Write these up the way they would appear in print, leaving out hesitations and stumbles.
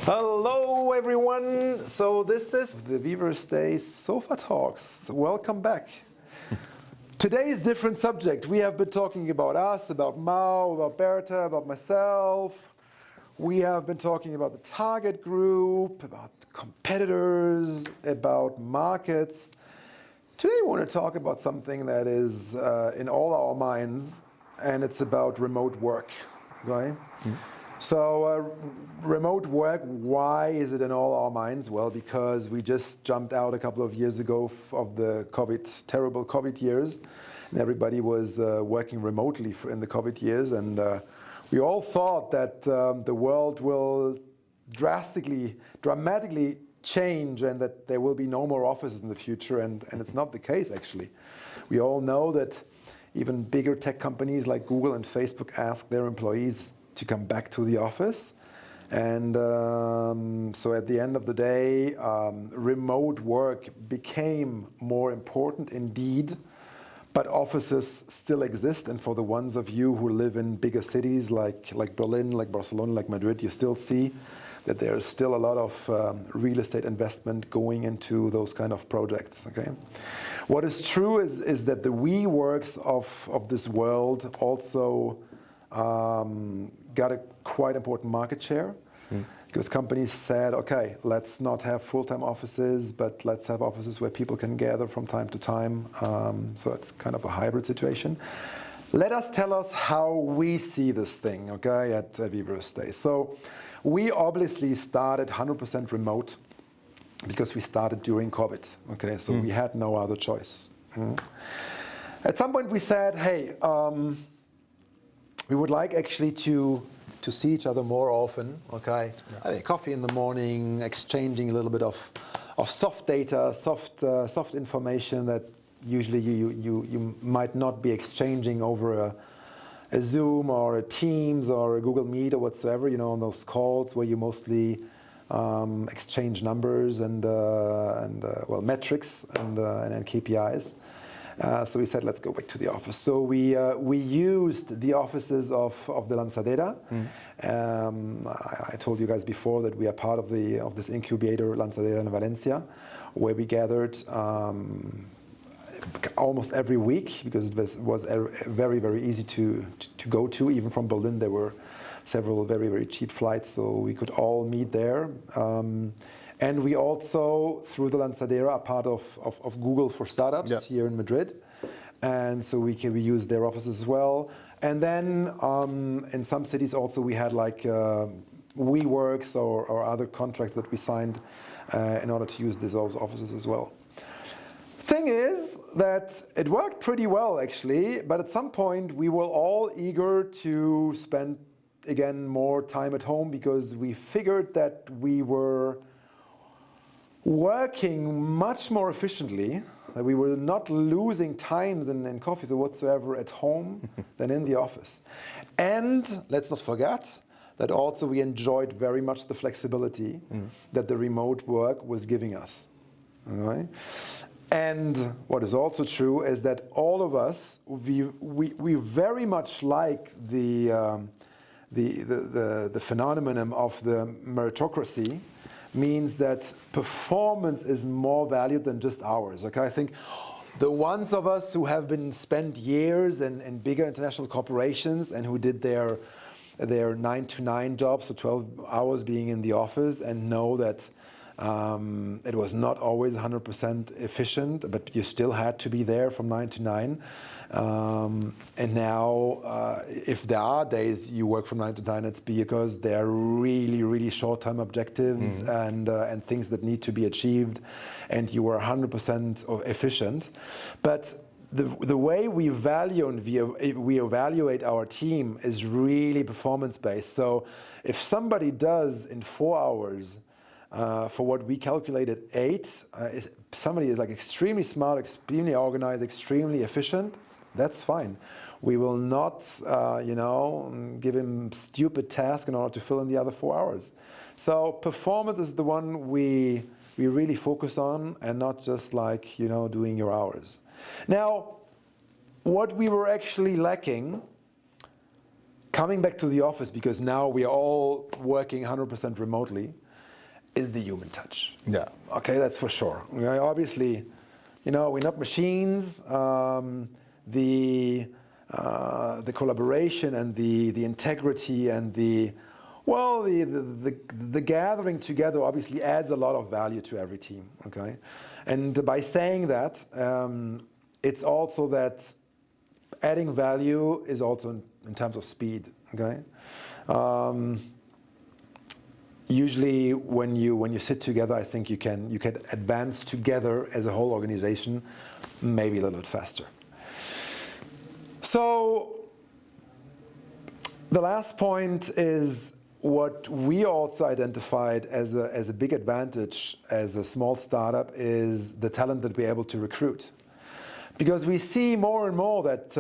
Hello everyone! So this is the Weavers Day Sofa Talks. Welcome back. Today's different subject. We have been talking about us, about Mao, about Berta, about myself. We have been talking about the target group, about competitors, about markets. Today we want to talk about something that is in all our minds, and it's about remote work. Okay? So remote work, why is it in all our minds? Well, because we just jumped out a couple of years ago of the terrible COVID years, and everybody was working remotely in the COVID years, and we all thought that the world will dramatically change and that there will be no more offices in the future, and it's not the case actually. We all know that even bigger tech companies like Google and Facebook ask their employees to come back to the office. And so at the end of the day, remote work became more important indeed, but offices still exist. And for the ones of you who live in bigger cities like Berlin, like Barcelona, like Madrid, you still see that there's still a lot of real estate investment going into those kind of projects. Okay, what is true is that the WeWorks of this world also got a quite important market share, because companies said, okay, let's not have full-time offices, but let's have offices where people can gather from time to time. So it's kind of a hybrid situation. Tell us how we see this thing, okay, at Weavers Day. So we obviously started 100% remote because we started during COVID, okay, so we had no other choice. At some point we said, hey, we would like actually to see each other more often, okay? Yeah. Having coffee in the morning, exchanging a little bit of soft data, soft information that usually you might not be exchanging over a Zoom or a Teams or a Google Meet or whatsoever, you know, on those calls where you mostly exchange numbers and metrics and KPIs. So we said, let's go back to the office. So we used the offices of the Lanzadera. I told you guys before that we are part of this incubator Lanzadera in Valencia, where we gathered almost every week, because it was very, very easy to go to. Even from Berlin, there were several very, very cheap flights, so we could all meet there. And we also, through the Lanzadera, are part of Google for Startups here in Madrid. And so we use their offices as well. And then in some cities also we had like WeWorks or other contracts that we signed in order to use those offices as well. Thing is that it worked pretty well actually, but at some point we were all eager to spend again more time at home, because we figured that we were working much more efficiently, that we were not losing times in coffees or whatsoever at home than in the office. And let's not forget that also we enjoyed very much the flexibility that the remote work was giving us. Okay? And what is also true is that all of us, we very much like the phenomenon of the meritocracy, means that performance is more valued than just hours. Okay, I think the ones of us who have been spent years in bigger international corporations and who did their 9-to-9 jobs, so 12 hours being in the office, and know that it was not always 100% efficient, but you still had to be there from 9 to 9. And now, if there are days you work from 9 to 9, it's because they're really, really short-term objectives and things that need to be achieved, and you were 100% efficient. But the way we value and we evaluate our team is really performance-based. So if somebody does in 4 hours, for what we calculated 8, somebody is like extremely smart, extremely organized, extremely efficient, that's fine. We will not, give him stupid tasks in order to fill in the other 4 hours. So performance is the one we really focus on, and not just like, doing your hours. Now, what we were actually lacking, coming back to the office, because now we are all working 100% remotely, is the human touch. Yeah. Okay, that's for sure. Obviously, we're not machines. The collaboration and the integrity and the gathering together obviously adds a lot of value to every team. Okay, and by saying that, it's also that adding value is also in terms of speed. Okay. Usually, when you sit together, I think you can advance together as a whole organization, maybe a little bit faster. So the last point is what we also identified as a big advantage as a small startup is the talent that we're able to recruit, because we see more and more that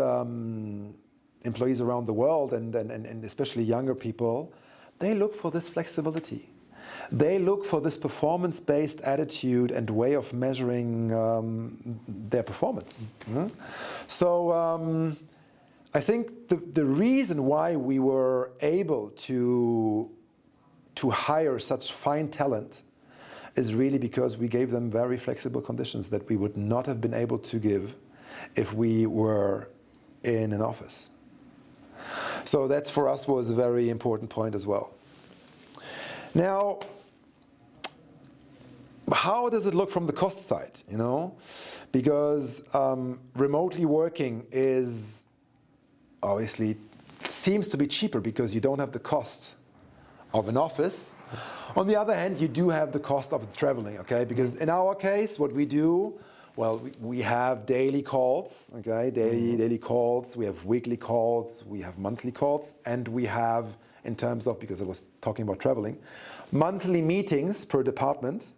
employees around the world and especially younger people, they look for this flexibility. They look for this performance-based attitude and way of measuring their performance. Mm-hmm. So I think the reason why we were able to hire such fine talent is really because we gave them very flexible conditions that we would not have been able to give if we were in an office. So that for us was a very important point as well. Now, how does it look from the cost side? Because remotely working is obviously seems to be cheaper because you don't have the cost of an office. On the other hand, you do have the cost of the traveling. Okay, because in our case, what we do, well, we have daily calls. Okay, daily calls. We have weekly calls. We have monthly calls, and we have, in terms of, because I was talking about traveling, monthly meetings per department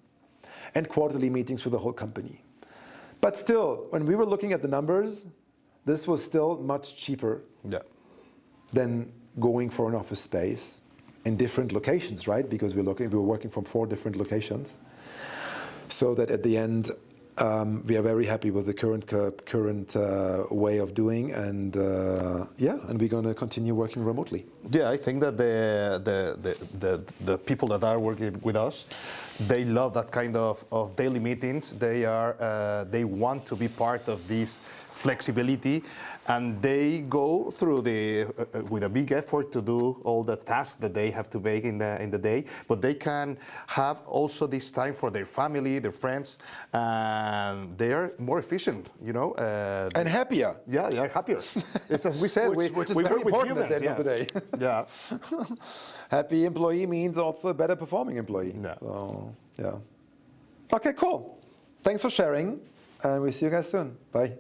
and quarterly meetings with the whole company. But still, when we were looking at the numbers, this was still much cheaper than going for an office space in different locations, right? Because we were working from 4 different locations. So that at the end, we are very happy with the current way of doing, and and we're going to continue working remotely. Yeah, I think that the people that are working with us, they love that kind of daily meetings. They want to be part of this flexibility, and they go through with a big effort to do all the tasks that they have to make in the day. But they can have also this time for their family, their friends, and they are more efficient, and happier. Yeah, they are happier. It's as we said, which is we very work with important humans, at the end of the day. Yeah. Happy employee means also a better performing employee. Yeah. So, yeah. Okay, cool. Thanks for sharing, and we'll see you guys soon. Bye.